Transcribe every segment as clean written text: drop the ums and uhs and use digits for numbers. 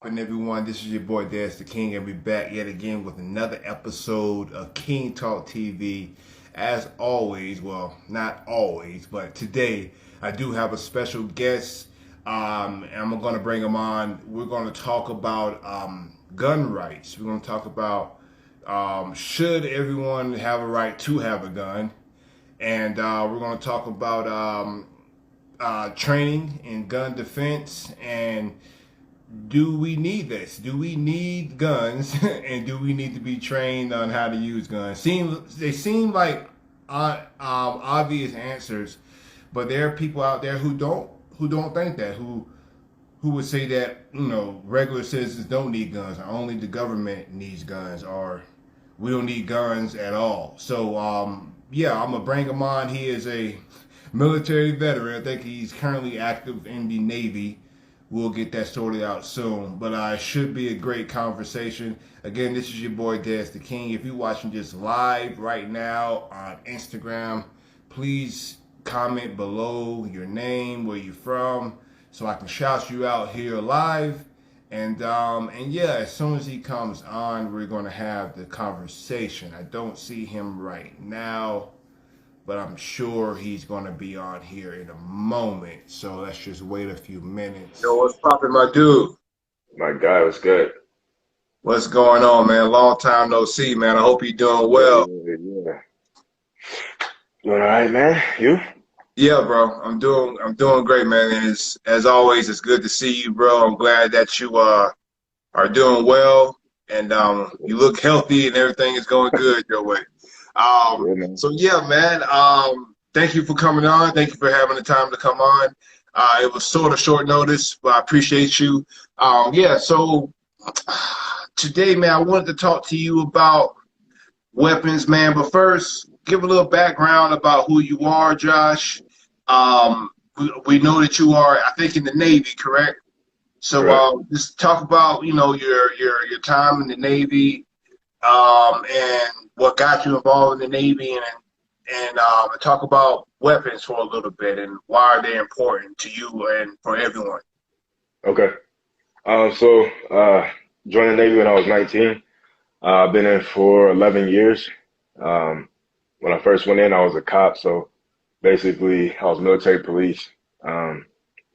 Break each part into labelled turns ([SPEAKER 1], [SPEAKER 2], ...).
[SPEAKER 1] And everyone, this is your boy Des the King, and we're back yet again with another episode of King Talk TV. As always, well, not always, but today I do have a special guest, and I'm going to bring him on. We're going to talk about gun rights. We're going to talk about should everyone have a right to have a gun, and we're going to talk about training in gun defense and do we need this? Do we need guns? And do we need to be trained on how to use guns? They seem like obvious answers, but there are people out there who don't think that who would say that regular citizens don't need guns, or only the government needs guns, or we don't need guns at all. So yeah, I'm gonna bring him on. He is a military veteran. I think he's currently active in the Navy. We'll get that sorted out soon, but it should be a great conversation. Again, this is your boy Des the King. If you're watching this live right now on Instagram, please comment below your name, where you're from, so I can shout you out here live. And yeah, as soon as he comes on, we're gonna have the conversation. I don't see him right now, but I'm sure he's going to be on here in a moment. So let's just wait a few minutes. Yo, what's poppin', my dude?
[SPEAKER 2] My guy, what's good?
[SPEAKER 1] What's going on, man? Long time no see, man. I hope you're doing well.
[SPEAKER 2] Yeah. Doing all right, man. You?
[SPEAKER 1] Yeah, bro. I'm doing great, man. And as always, it's good to see you, bro. I'm glad that you are doing well, and you look healthy, and everything is going good your way. So yeah, man. Thank you for coming on. Thank you for having the time to come on. It was sort of short notice, but I appreciate you. Yeah. So today, man, I wanted to talk to you about weapons, man. But first, give a little background about who you are, Josh. We know that you are, I think, in the Navy, correct? So just talk about your time in the Navy. And what got you involved in the Navy, and talk about weapons for a little bit and why are they important to you and for everyone.
[SPEAKER 2] Okay. Joined the Navy when I was 19. I've been in for 11 years. When I first went in, I was a cop, so basically I was military police.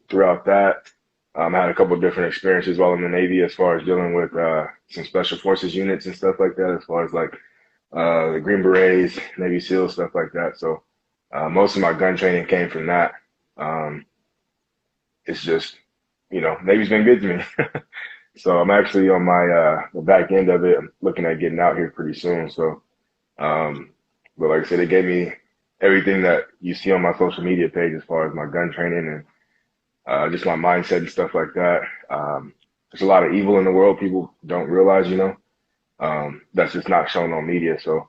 [SPEAKER 2] Throughout that, I had a couple of different experiences while in the Navy as far as dealing with some special forces units and stuff like that, as far as like the Green Berets, Navy SEALs, stuff like that. So most of my gun training came from that. It's just, Navy's been good to me. So I'm actually on my the back end of it. I'm looking at getting out here pretty soon. So, but like I said, it gave me everything that you see on my social media page as far as my gun training and just my mindset and stuff like that. There's a lot of evil in the world people don't realize, that's just not shown on media. So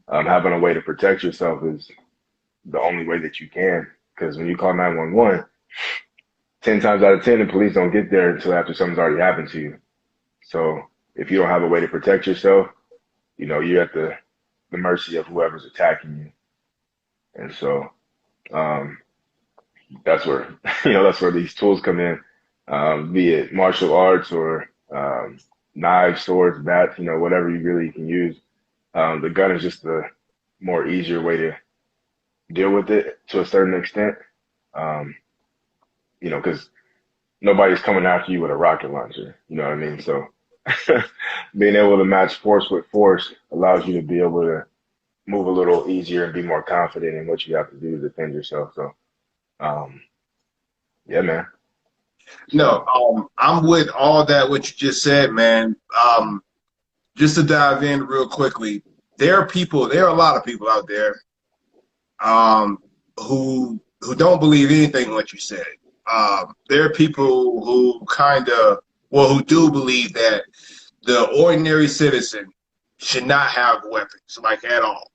[SPEAKER 2] having a way to protect yourself is the only way that you can. Because when you call 911, 10 times out of 10, the police don't get there until after something's already happened to you. So if you don't have a way to protect yourself, you're at the mercy of whoever's attacking you. And so that's where, that's where these tools come in, be it martial arts or knives, swords, bats, whatever you really can use. The gun is just the more easier way to deal with it to a certain extent, because nobody's coming after you with a rocket launcher, you know what I mean? So being able to match force with force allows you to be able to move a little easier and be more confident in what you have to do to defend yourself. So, yeah, man.
[SPEAKER 1] No, I'm with all that what you just said, man. Just to dive in real quickly, there are a lot of people out there who don't believe anything what you said. There are people who who do believe that the ordinary citizen should not have weapons, like at all.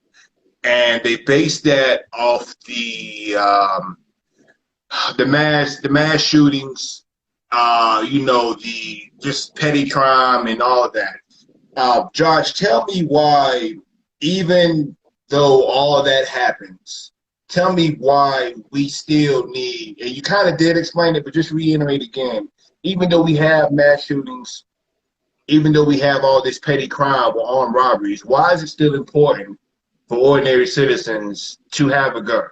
[SPEAKER 1] And they base that off the mass shootings, the just petty crime and all of that. Josh, tell me why, even though all of that happens, tell me why we still need, and you kind of did explain it, but just reiterate again, even though we have mass shootings, even though we have all this petty crime or armed robberies, why is it still important for ordinary citizens to have a gun?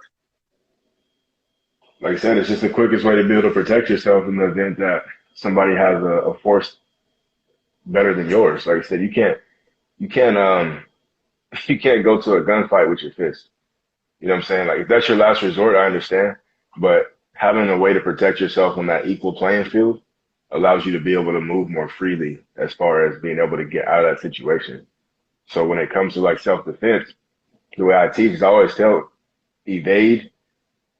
[SPEAKER 2] Like I said, it's just the quickest way to be able to protect yourself in the event that somebody has a force better than yours. Like I said, you can't you can't go to a gunfight with your fist. You know what I'm saying? Like if that's your last resort, I understand. But having a way to protect yourself on that equal playing field allows you to be able to move more freely as far as being able to get out of that situation. So when it comes to like self-defense, the way I teach is I always tell evade,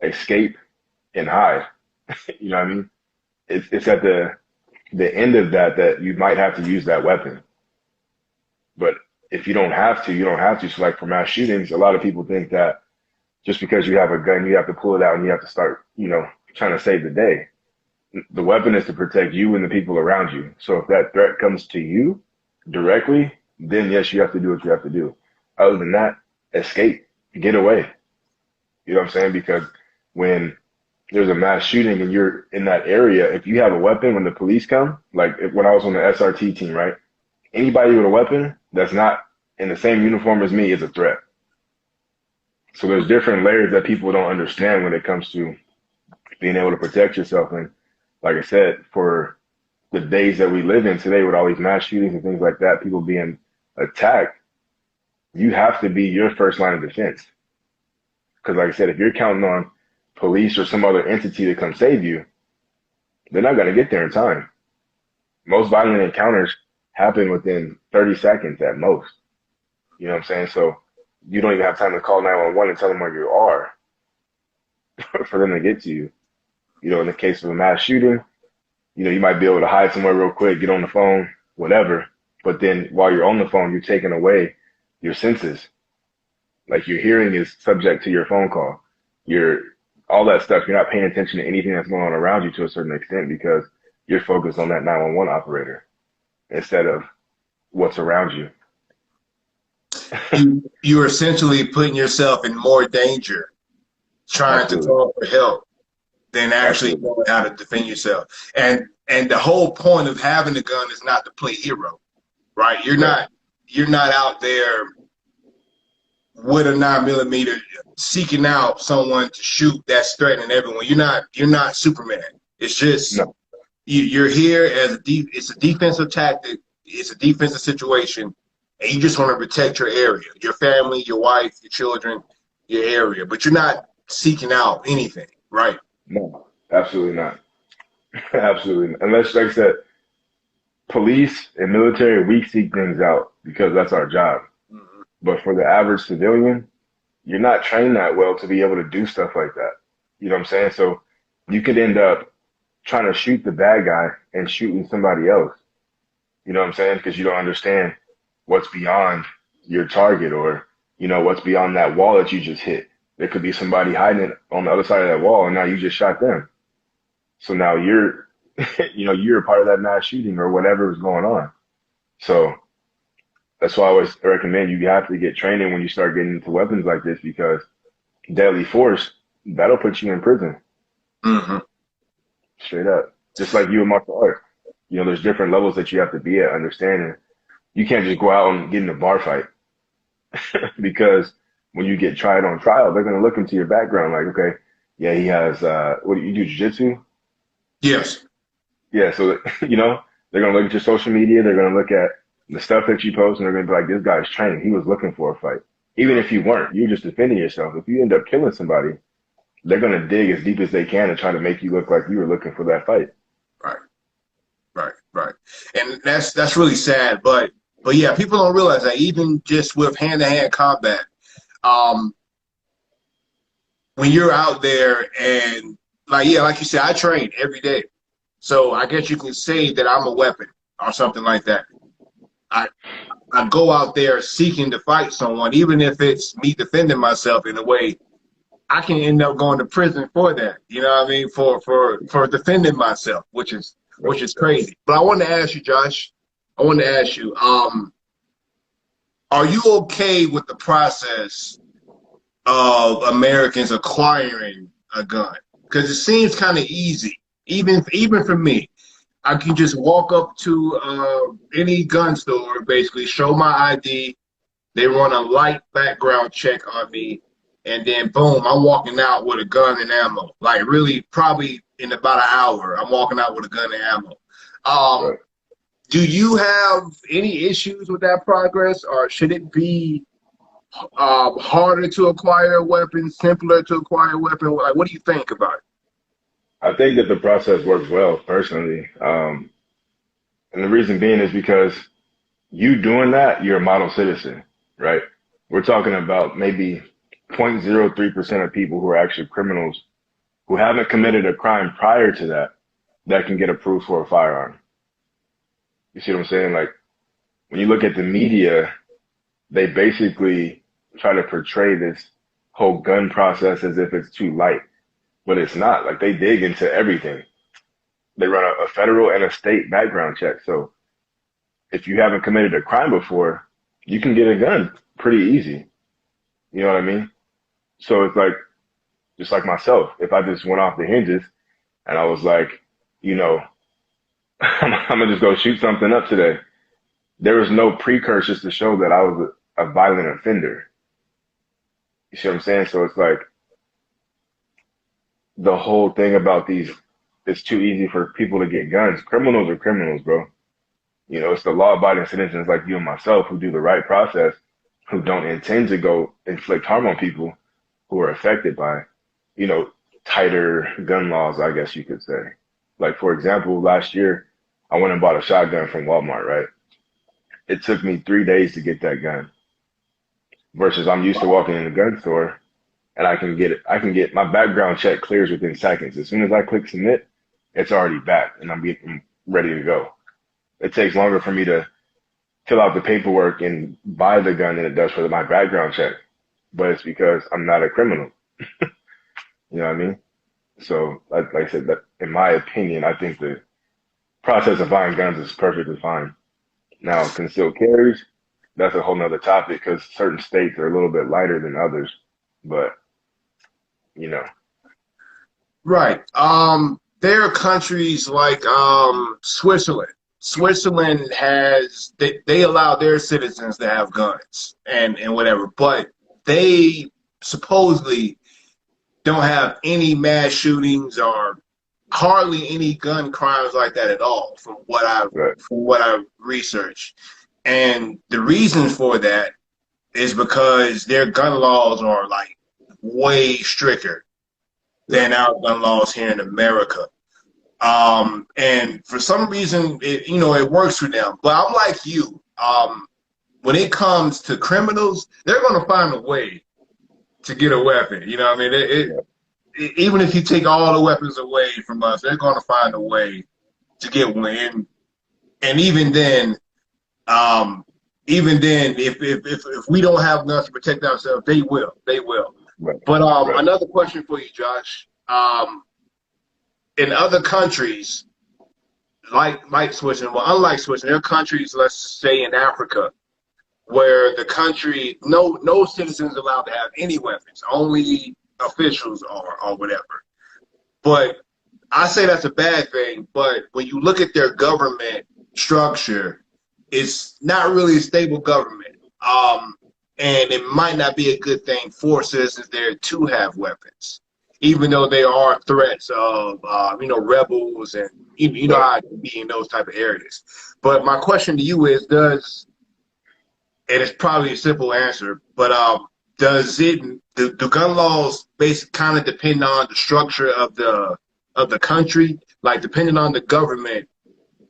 [SPEAKER 2] escape, and hide. You know what I mean? It's at the end of that that you might have to use that weapon. But if you don't have to, you don't have to. So like for mass shootings, a lot of people think that just because you have a gun, you have to pull it out and you have to start, trying to save the day. The weapon is to protect you and the people around you. So if that threat comes to you directly, then yes, you have to do what you have to do. Other than that, escape, get away. You know what I'm saying? Because when there's a mass shooting and you're in that area, if you have a weapon when the police come, like when I was on the SRT team, right? Anybody with a weapon that's not in the same uniform as me is a threat. So there's different layers that people don't understand when it comes to being able to protect yourself. And like I said, for the days that we live in today with all these mass shootings and things like that, people being attacked, you have to be your first line of defense. Because like I said, if you're counting on police or some other entity to come save you, they're not going to get there in time. Most violent encounters happen within 30 seconds at most. You know what I'm saying? So you don't even have time to call 911 and tell them where you are for them to get to you. In the case of a mass shooting, you might be able to hide somewhere real quick, get on the phone, whatever. But then while you're on the phone, you're taking away your senses. Like your hearing is subject to your phone call. All that stuff, you're not paying attention to anything that's going on around you to a certain extent because you're focused on that 911 operator instead of what's around you.
[SPEAKER 1] You're essentially putting yourself in more danger trying
[SPEAKER 2] Absolutely.
[SPEAKER 1] to call for help than actually
[SPEAKER 2] Absolutely.
[SPEAKER 1] knowing how to defend yourself. And the whole point of having a gun is not to play hero, right? You're
[SPEAKER 2] Right.
[SPEAKER 1] not out there with a 9mm seeking out someone to shoot that's threatening everyone. You're not Superman. It's just
[SPEAKER 2] No.
[SPEAKER 1] you're here as it's a defensive tactic. It's a defensive situation, and you just want to protect your area, your family, your wife, your children, your area. But you're not seeking out anything, right?
[SPEAKER 2] No. Absolutely not. Absolutely not. Unless, like I said, police and military, we seek things out because that's our job.
[SPEAKER 1] Mm-hmm.
[SPEAKER 2] But for the average civilian, you're not trained that well to be able to do stuff like that. You know what I'm saying? So you could end up trying to shoot the bad guy and shooting somebody else. You know what I'm saying? Because you don't understand what's beyond your target or, what's beyond that wall that you just hit. There could be somebody hiding on the other side of that wall and now you just shot them. So now you're, you're a part of that mass shooting or whatever is going on. So that's why I always recommend you have to get training when you start getting into weapons like this because deadly force, that'll put you in prison.
[SPEAKER 1] Mm-hmm.
[SPEAKER 2] Straight up. Just like you in martial art. There's different levels that you have to be at understanding. You can't just go out and get in a bar fight because when you get tried on trial, they're going to look into your background like, okay, yeah, he has, what do you do, jiu-jitsu?
[SPEAKER 1] Yes.
[SPEAKER 2] Yeah, so, they're going to look at your social media. They're going to look at the stuff that you post and they're going to be like, this guy's training. He was looking for a fight. Even if you weren't, you're just defending yourself. If you end up killing somebody, they're going to dig as deep as they can and try to make you look like you were looking for that fight.
[SPEAKER 1] Right. And that's really sad. But yeah, people don't realize that even just with hand-to-hand combat, when you're out there and like you said, I train every day. So I guess you can say that I'm a weapon or something like that. I go out there seeking to fight someone, even if it's me defending myself in a way. I can end up going to prison for that. You know what I mean? For defending myself, which is crazy. But I wanted to ask you, Josh. Are you okay with the process of Americans acquiring a gun? Because it seems kind of easy, even for me. I can just walk up to any gun store, basically show my ID. They run a light background check on me, and then boom, I'm walking out with a gun and ammo. Like really, probably in about an hour, I'm walking out with a gun and ammo. Um,
[SPEAKER 2] Right.
[SPEAKER 1] do you have any issues with that progress, or should it be harder to acquire a weapon, simpler to acquire a weapon? Like, what do you think about it?
[SPEAKER 2] I think that the process works well personally. And the reason being is because you doing that, you're a model citizen, right? We're talking about maybe 0.03% of people who are actually criminals who haven't committed a crime prior to that that can get approved for a firearm. You see what I'm saying? Like when you look at the media, they basically try to portray this whole gun process as if it's too light, but it's not. Like they dig into everything. They run a federal and a state background check. So if you haven't committed a crime before, you can get a gun pretty easy. You know what I mean? So it's like, just like myself, if I just went off the hinges and I was like, you know, I'm gonna just go shoot something up today. There was no precursors to show that I was a violent offender. You see what I'm saying? So it's like the whole thing about these, it's too easy for people to get guns. Criminals are criminals, bro. You know, it's the law-abiding citizens like you and myself who do the right process, who don't intend to go inflict harm on people who are affected by, you know, tighter gun laws, I guess you could say. Like, for example, last year, I went and bought a shotgun from Walmart, right? It took me 3 days to get that gun versus I'm used to walking in the gun store and I can get it. I can get my background check clears within seconds. As soon as I click submit, it's already back and I'm getting ready to go. It takes longer for me to fill out the paperwork and buy the gun than it does for my background check. But it's because I'm not a criminal. You know what I mean? So, like I said, that in my opinion, I think the process of buying guns is perfectly fine. Now, concealed carries, that's a whole nother topic because certain states are a little bit lighter than others. But, you know,
[SPEAKER 1] Right. There are countries like Switzerland. Switzerland has they allow their citizens to have guns and whatever, but they supposedly don't have any mass shootings or hardly any gun crimes like that at all,
[SPEAKER 2] right,
[SPEAKER 1] from what I've researched. And the reason for that is because their gun laws are like way stricter
[SPEAKER 2] right.
[SPEAKER 1] than our gun laws here in America. And for some reason, it works for them. But I'm like you. When it comes to criminals, they're going to find a way to get a weapon. You know what I mean?
[SPEAKER 2] Yeah.
[SPEAKER 1] Even if you take all the weapons away from us, they're going to find a way to get one. And um, even then, if we don't have guns to protect ourselves, they will. They will.
[SPEAKER 2] Right,
[SPEAKER 1] But
[SPEAKER 2] right.
[SPEAKER 1] another question for you, Josh. In other countries, like Switzerland, well, unlike Switzerland, there are countries, let's say in Africa, where the country no citizens allowed to have any weapons, only officials are or whatever. But I say that's a bad thing. But when you look at their government structure, it's not really a stable government. And it might not be a good thing for citizens there to have weapons, even though there are threats of, rebels and you know
[SPEAKER 2] Right.
[SPEAKER 1] how it can be in those type of areas. But my question to you is, and it's probably a simple answer, but does it the gun laws basically kind of depend on the structure of the country? Like depending on the government,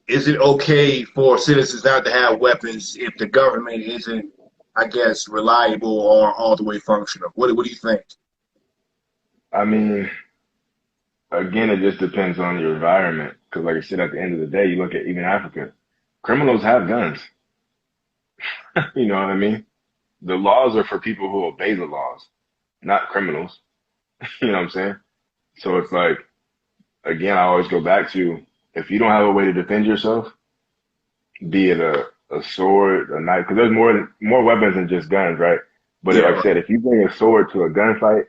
[SPEAKER 1] is it okay for citizens not to have weapons if the government isn't, I guess, reliable or all the way functional? What do you think?
[SPEAKER 2] I mean, again, it just depends on your environment. Because, like I said, at the end of the day, you look at even Africa, criminals have guns. You know what I mean? The laws are for people who obey the laws, not criminals. You know what I'm saying? So it's like, again, I always go back to if you don't have a way to defend yourself, be it a sword, a knife, because there's more weapons than just guns, right? But
[SPEAKER 1] Yeah,
[SPEAKER 2] like I
[SPEAKER 1] right.
[SPEAKER 2] said, if you bring a sword to a gunfight,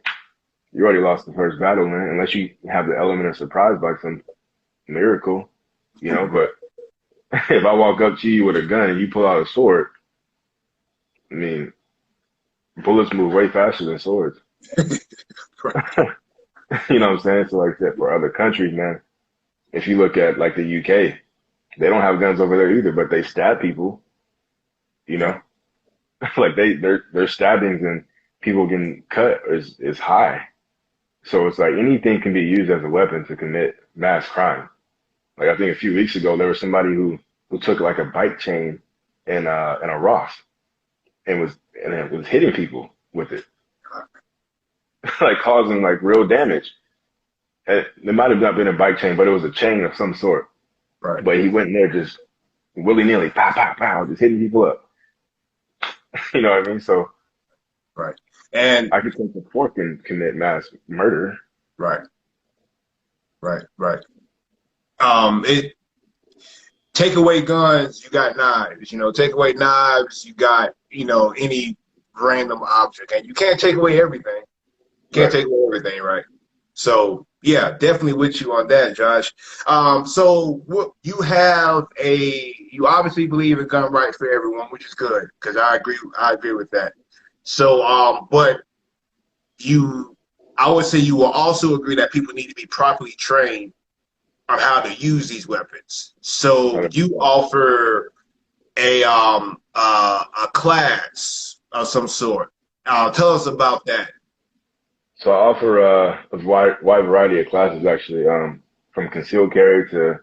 [SPEAKER 2] you already lost the first battle, man. Unless you have the element of surprise by some miracle, But if I walk up to you with a gun and you pull out a sword, I mean, bullets move way faster than swords.
[SPEAKER 1] Right.
[SPEAKER 2] You know what I'm saying? So like that for other countries, man, if you look at like the UK, they don't have guns over there either, but they stab people, you
[SPEAKER 1] Yeah.
[SPEAKER 2] know? Like their stabbings and people getting cut is high. So it's like anything can be used as a weapon to commit mass crime. Like I think a few weeks ago there was somebody who took like a bike chain and a Ross and it was hitting people with it, like causing like real damage. It might have not been a bike chain, but it was a chain of some sort.
[SPEAKER 1] Right.
[SPEAKER 2] But he went in there just willy nilly, pow, pow, pow, just hitting people up. You know what I mean? So
[SPEAKER 1] Right. And
[SPEAKER 2] I could take a fork and commit mass murder.
[SPEAKER 1] right. Right. Right. It take away guns, you got knives. Take away knives, you got any random object, and you can't take away everything. Can't
[SPEAKER 2] Right.
[SPEAKER 1] take away everything, right? So yeah, definitely with you on that, Josh. So what you obviously believe in gun rights for everyone, which is good because I agree. I agree with that. So, but you, I would say you will also agree that people need to be properly trained on how to use these weapons. So you
[SPEAKER 2] 100%.
[SPEAKER 1] offer a class of some sort. Tell us about that.
[SPEAKER 2] So I offer a wide variety of classes actually, from concealed carry to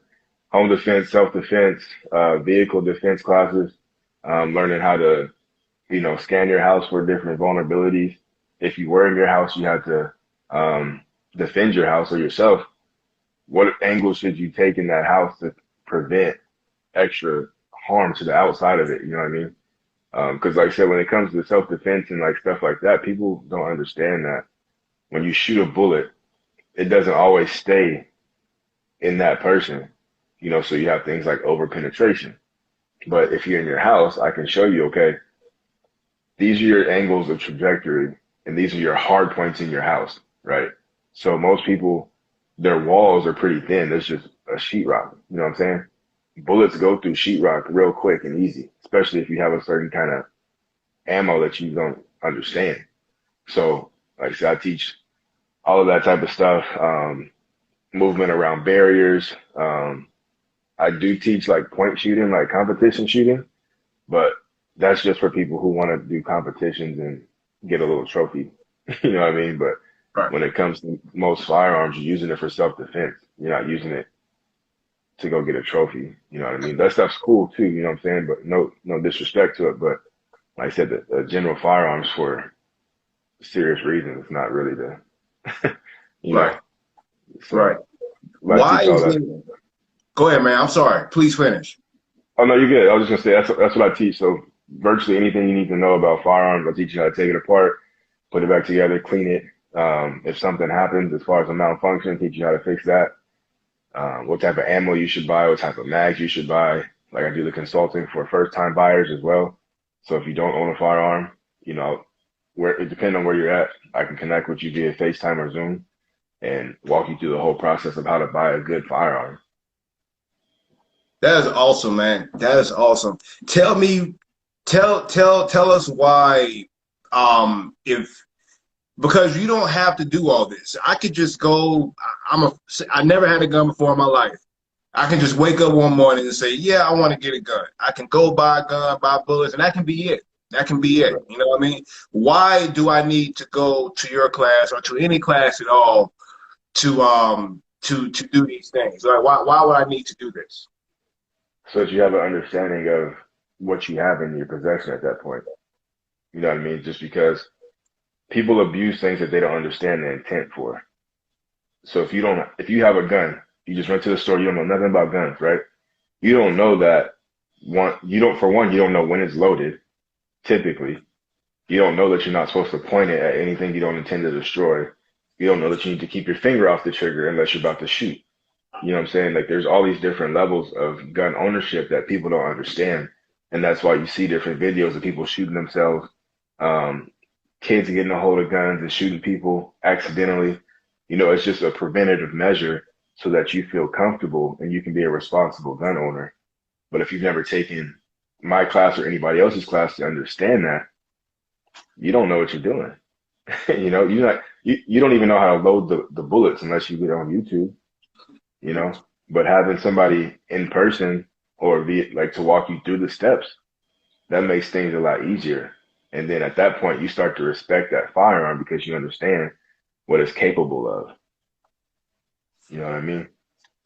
[SPEAKER 2] home defense, self defense, vehicle defense classes, learning how to, scan your house for different vulnerabilities. If you were in your house, you had to defend your house or yourself. What angle should you take in that house to prevent extra harm to the outside of it? You know what I mean? Because like I said, when it comes to self defense and like stuff like that, people don't understand that when you shoot a bullet, it doesn't always stay in that person. So you have things like over penetration. But if you're in your house, I can show you, okay, these are your angles of trajectory and these are your hard points in your house, right? So most people, their walls are pretty thin. There's just a sheetrock. You know what I'm saying? Bullets go through sheetrock real quick and easy, especially if you have a certain kind of ammo that you don't understand. So, like I said, I teach all of that type of stuff, movement around barriers. I do teach like point shooting, like competition shooting, but that's just for people who want to do competitions and get a little trophy. You know what I mean? But
[SPEAKER 1] Right.
[SPEAKER 2] when it comes to most firearms, you're using it for self-defense. You're not using it to go get a trophy. You know what I mean? That stuff's cool too, you know what I'm saying? But no disrespect to it. But like I said, the general firearms for serious reasons, not really you know,
[SPEAKER 1] Right.
[SPEAKER 2] so
[SPEAKER 1] Right.
[SPEAKER 2] I
[SPEAKER 1] Why
[SPEAKER 2] teach all
[SPEAKER 1] is
[SPEAKER 2] that
[SPEAKER 1] it?
[SPEAKER 2] stuff.
[SPEAKER 1] Go ahead, man. I'm sorry. Please finish.
[SPEAKER 2] Oh no, you're good. I was just gonna say that's what I teach. So virtually anything you need to know about firearms, I teach you how to take it apart, put it back together, clean it. If something happens as far as a malfunction, teach you how to fix that. What type of ammo you should buy, what type of mags you should buy. Like I do the consulting for first time buyers as well. So if you don't own a firearm, where it depends on where you're at, I can connect with you via FaceTime or Zoom and walk you through the whole process of how to buy a good firearm.
[SPEAKER 1] That is awesome, man. That is awesome. Tell me, tell us why. If because you don't have to do all this. I could just go. I never had a gun before in my life. I can just wake up one morning and say, yeah, I want to get a gun. I can go buy a gun, buy bullets, and that can be it. That can be it. You know what I mean? Why do I need to go to your class or to any class at all to do these things? Like why would I need to do this?
[SPEAKER 2] So that you have an understanding of what you have in your possession at that point. You know what I mean? Just because people abuse things that they don't understand the intent for. So if you have a gun, you just went to the store, you don't know nothing about guns, right? You don't know that for one, you don't know when it's loaded, typically. You don't know that you're not supposed to point it at anything you don't intend to destroy. You don't know that you need to keep your finger off the trigger unless you're about to shoot. You know what I'm saying? Like there's all these different levels of gun ownership that people don't understand. And that's why you see different videos of people shooting themselves, um, kids getting a hold of guns and shooting people accidentally. It's just a preventative measure so that you feel comfortable and you can be a responsible gun owner. But if you've never taken my class or anybody else's class to understand that, you don't know what you're doing. You know, you don't even know how to load the bullets unless you get on YouTube, you know. But having somebody in person or be like to walk you through the steps, that makes things a lot easier. And then at that point, you start to respect that firearm because you understand what it's capable of. You know what I mean?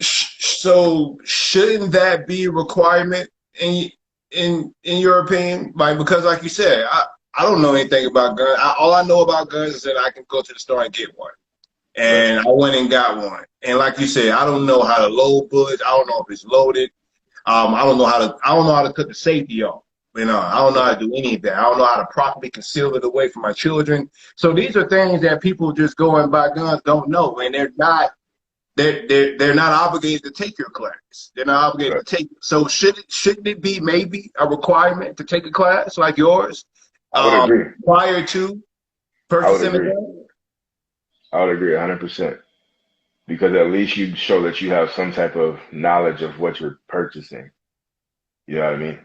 [SPEAKER 1] So shouldn't that be a requirement in your opinion? Like, because like you said, I don't know anything about guns. All I know about guns is that I can go to the store and get one. And I went and got one. And like you said, I don't know how to load bullets. I don't know if it's loaded. I don't know how to cut the safety off. You know, I don't know how to do any of that. I don't know how to properly conceal it away from my children. So these are things that people just go and buy guns don't know, and they're not obligated to take your class. They're not obligated to take it. So shouldn't it be maybe a requirement to take a class like yours
[SPEAKER 2] I would agree.
[SPEAKER 1] prior to purchasing a gun?
[SPEAKER 2] I would agree 100%. Because at least you show that you have some type of knowledge of what you're purchasing. You know what I mean?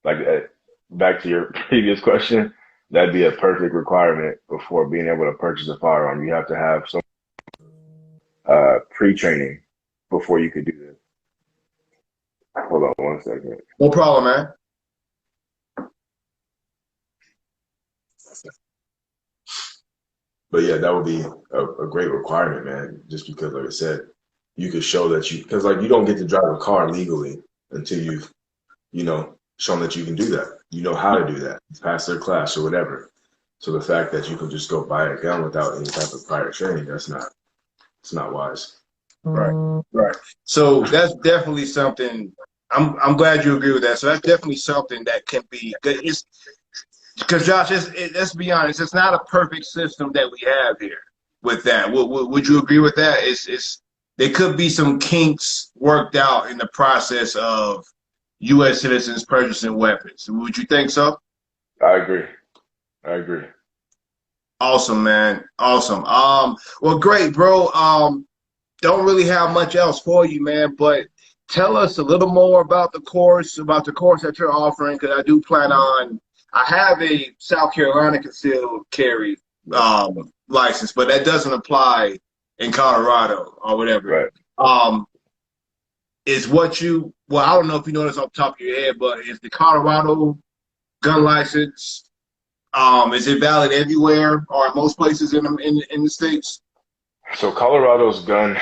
[SPEAKER 2] Like back to your previous question, that'd be a perfect requirement before being able to purchase a firearm. You have to have some pre-training before you could do this. Hold on one second.
[SPEAKER 1] No problem, man.
[SPEAKER 3] But yeah, that would be a great requirement, man. Just because, like I said, you could show that because like you don't get to drive a car legally until you've, shown that you can do that. You know how to do that. Pass their class or whatever. So the fact that you can just go buy a gun without any type of prior training, it's not wise.
[SPEAKER 1] Right. So that's definitely something. I'm glad you agree with that. So that's definitely something that can be. Because Josh, let's be honest, it's not a perfect system that we have here with that. Would you agree with that? There could be some kinks worked out in the process of U.S. citizens purchasing weapons. Would you think so?
[SPEAKER 2] I agree.
[SPEAKER 1] Awesome, man. Awesome. Well, great, bro. Don't really have much else for you, man, but tell us a little more about the course that you're offering, because I do plan on. I have a South Carolina concealed carry license, but that doesn't apply in Colorado or whatever.
[SPEAKER 2] Right.
[SPEAKER 1] I don't know if you know this off the top of your head, but is the Colorado gun license, is it valid everywhere or in most places in the states?
[SPEAKER 2] So Colorado's gun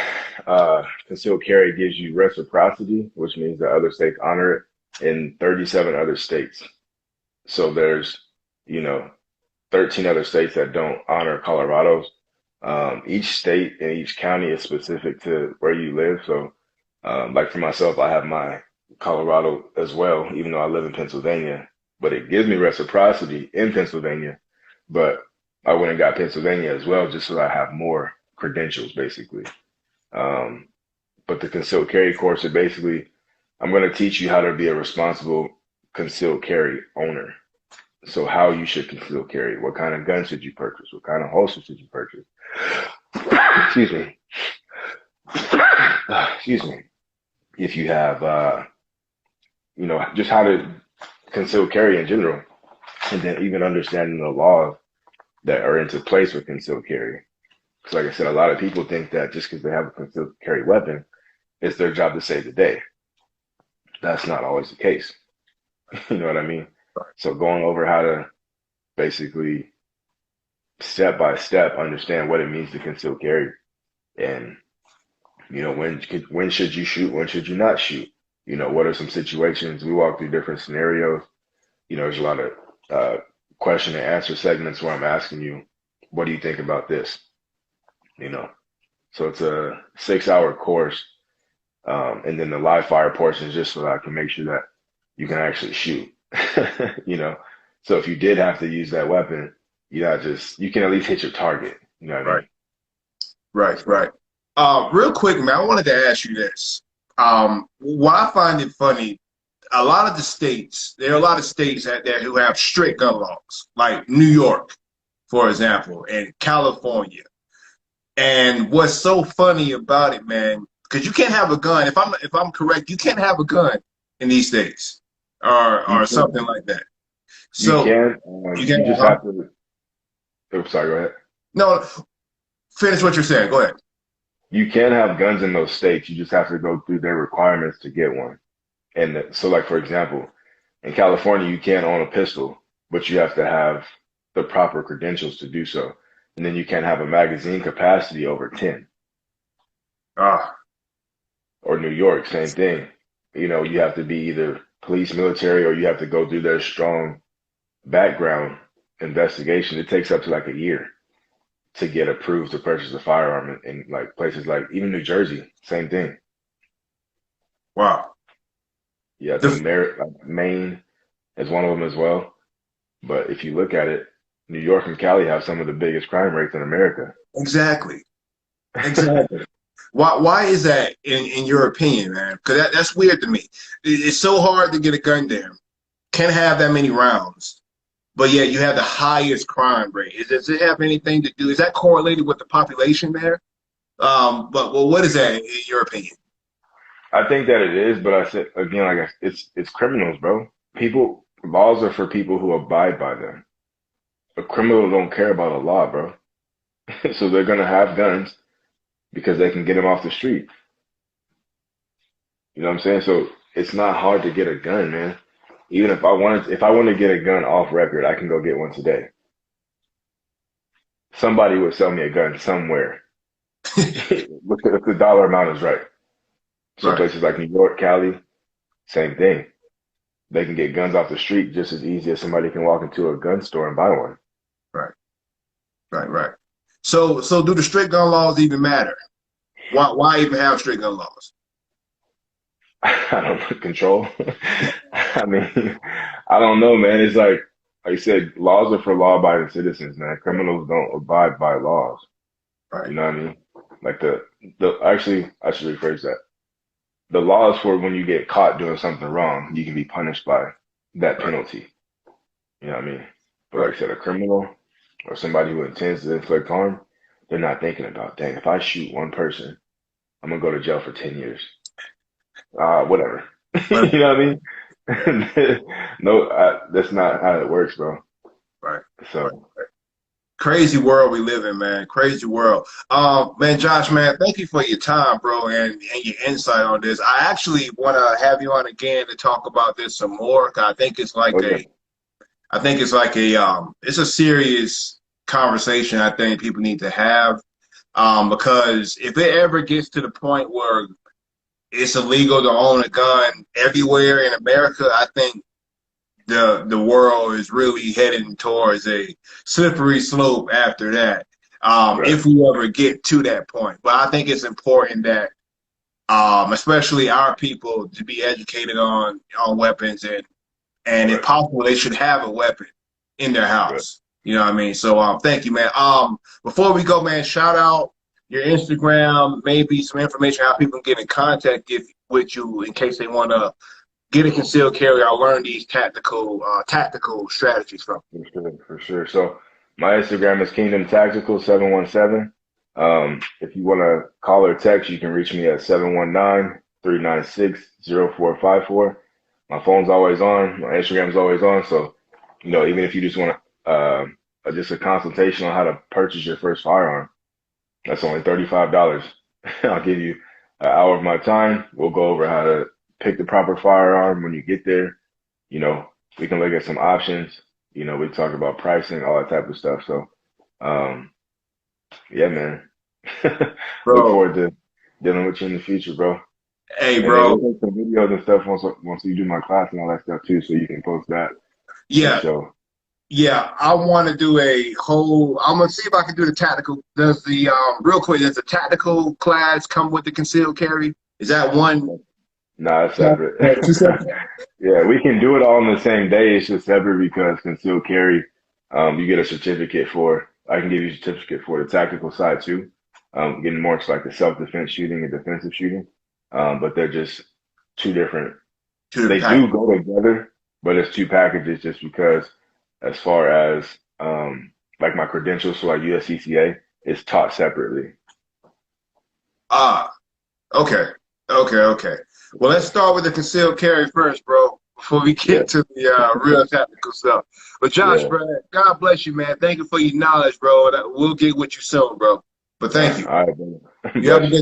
[SPEAKER 2] concealed carry gives you reciprocity, which means that other states honor it in 37 other states. So there's, 13 other states that don't honor Colorado's. Each state and each county is specific to where you live. So, like for myself, I have my Colorado as well, even though I live in Pennsylvania, but it gives me reciprocity in Pennsylvania. But I went and got Pennsylvania as well, just so I have more credentials, basically. But the concealed carry course, I'm going to teach you how to be a responsible concealed carry owner. So how you should conceal carry, what kind of gun should you purchase, what kind of holster should you purchase? Excuse me. Excuse me. If you have, just how to conceal carry in general, and then even understanding the laws that are into place with concealed carry. Because like I said, a lot of people think that just because they have a concealed carry weapon, it's their job to save the day. That's not always the case. You know what I mean? So going over how to basically step by step understand what it means to conceal carry, and when should you shoot, when should you not shoot? What are some situations? We walk through different scenarios. There's a lot of question and answer segments where I'm asking you, what do you think about this? So it's a 6-hour course, and then the live fire portion is just so that I can make sure that you can actually shoot. So if you did have to use that weapon, you can at least hit your target. You know what I mean?
[SPEAKER 1] Right. Real quick, man, I wanted to ask you this. What I find it funny, there are a lot of states out there who have strict gun laws, like New York, for example, and California. And what's so funny about it, man, because you can't have a gun. If I'm correct, you can't have a gun in these states
[SPEAKER 2] You
[SPEAKER 1] or
[SPEAKER 2] can,
[SPEAKER 1] something like that.
[SPEAKER 2] you
[SPEAKER 1] So
[SPEAKER 2] can,
[SPEAKER 1] you
[SPEAKER 2] you
[SPEAKER 1] can,
[SPEAKER 2] just
[SPEAKER 1] huh?
[SPEAKER 2] have to. Oops, sorry, go ahead.
[SPEAKER 1] No, finish what you're saying. Go ahead.
[SPEAKER 2] You can have guns in those states. You just have to go through their requirements to get one. And so, like for example, in California, you can't own a pistol, but you have to have the proper credentials to do so. And then you can't have a magazine capacity over 10.
[SPEAKER 1] Ah,
[SPEAKER 2] Or New York, same thing. You know, you have to be either police, military, or you have to go through their strong background investigation. It takes up to like a year to get approved to purchase a firearm in like places like even New Jersey, same thing.
[SPEAKER 1] wow.
[SPEAKER 2] Yeah, I think
[SPEAKER 1] The,
[SPEAKER 2] Maine is one of them as well. But if you look at it, New York and Cali have some of the biggest crime rates in America.
[SPEAKER 1] exactly. Exactly. Why is that in your opinion, man? Because that's weird to me. It's so hard to get a gun there. Can't have that many rounds, but yeah, you have the highest crime rate. Does it have anything to do? Is that correlated with the population there? But well, what is that in your opinion?
[SPEAKER 2] I think that it is, but I said again, like it's criminals, bro. People laws are for people who abide by them. A criminal don't care about a law, bro. So they're gonna have guns because they can get them off the street. You know what I'm saying? So it's not hard to get a gun, man. Even if I want to get a gun off record, I can go get one today. Somebody would sell me a gun somewhere. If the dollar amount is right. So
[SPEAKER 1] Right,
[SPEAKER 2] places like New York, Cali, same thing. They can get guns off the street just as easy as somebody can walk into a gun store and buy one.
[SPEAKER 1] right, right. So do the strict gun laws even matter? Why even have strict gun laws?
[SPEAKER 2] I don't know, control. I mean, I don't know, man. It's like you said, laws are for law-abiding citizens, man. Criminals don't abide by laws.
[SPEAKER 1] Right,
[SPEAKER 2] You know what I mean? Like the actually, I should rephrase that. The law is for when you get caught doing something wrong, you can be punished by that
[SPEAKER 1] right,
[SPEAKER 2] penalty. You know what I mean? But like
[SPEAKER 1] right.
[SPEAKER 2] I said, a criminal or somebody who intends to inflict harm, they're not thinking about, dang, if I shoot one person, I'm gonna go to jail for 10 years. Whatever.
[SPEAKER 1] Right,
[SPEAKER 2] You know what I mean? No, that's not how it works, bro.
[SPEAKER 1] right. Right.
[SPEAKER 2] So,
[SPEAKER 1] Crazy world we live in, man. Crazy world. Man, Josh, man, thank you for your time, bro, and your insight on this. I actually want to have you on again to talk about this some more. 'Cause
[SPEAKER 2] oh yeah,
[SPEAKER 1] I think it's like it's a serious conversation. I think people need to have, because if it ever gets to the point where it's illegal to own a gun everywhere in America, I think the world is really heading towards a slippery slope after that.
[SPEAKER 2] right,
[SPEAKER 1] If we ever get to that point, but I think it's important that, especially our people, to be educated on weapons, and if
[SPEAKER 2] right,
[SPEAKER 1] possible, they should have a weapon in their
[SPEAKER 2] right.
[SPEAKER 1] house. You know what I mean? So, thank you, man. Before we go, man, shout out your Instagram, maybe some information how people can get in contact with you in case they want to get a concealed carry or learn these tactical strategies from.
[SPEAKER 2] For sure, for sure. So my Instagram is Kingdom Tactical 717. If you want to call or text, you can reach me at 719-396-0454. My phone's always on. My Instagram's always on. So, you know, even if you just want just a consultation on how to purchase your first firearm, that's only $35. I'll give you an hour of my time. We'll go over how to pick the proper firearm when you get there. You know, we can look at some options. You know, we talk about pricing, all that type of stuff. So, um, yeah, man. Look
[SPEAKER 1] Bro,
[SPEAKER 2] forward to dealing with you in the future, bro.
[SPEAKER 1] hey,
[SPEAKER 2] And then
[SPEAKER 1] bro.
[SPEAKER 2] we'll take some videos and stuff once we do my class and all that stuff too, so you can post that and
[SPEAKER 1] Yeah,
[SPEAKER 2] show.
[SPEAKER 1] yeah. I want to do a whole. I'm gonna see if I can do the tactical. Does the real quick? Does the tactical class come with the concealed carry? Is that one?
[SPEAKER 2] Nah, it's
[SPEAKER 1] Yeah,
[SPEAKER 2] separate.
[SPEAKER 1] two separate.
[SPEAKER 2] Yeah, we can do it all on the same day. It's just separate because concealed carry, you get a certificate for. I can give you a certificate for the tactical side too. Getting more to like the self-defense shooting and defensive shooting. But they're just two different.
[SPEAKER 1] Two
[SPEAKER 2] They
[SPEAKER 1] different types.
[SPEAKER 2] do go together, but it's two packages just because as far as like my credentials, so like USCCA, is taught separately.
[SPEAKER 1] Ah,
[SPEAKER 4] Okay. Okay. Well, let's start with the concealed carry first, bro, before we get to the real tactical stuff. But Josh,
[SPEAKER 2] Yeah.
[SPEAKER 4] bro, God bless you, man. Thank you for your knowledge, bro. And we'll get with you soon, bro. But thank you.
[SPEAKER 2] All right, brother.
[SPEAKER 4] You have a
[SPEAKER 2] Bless
[SPEAKER 4] good
[SPEAKER 2] you.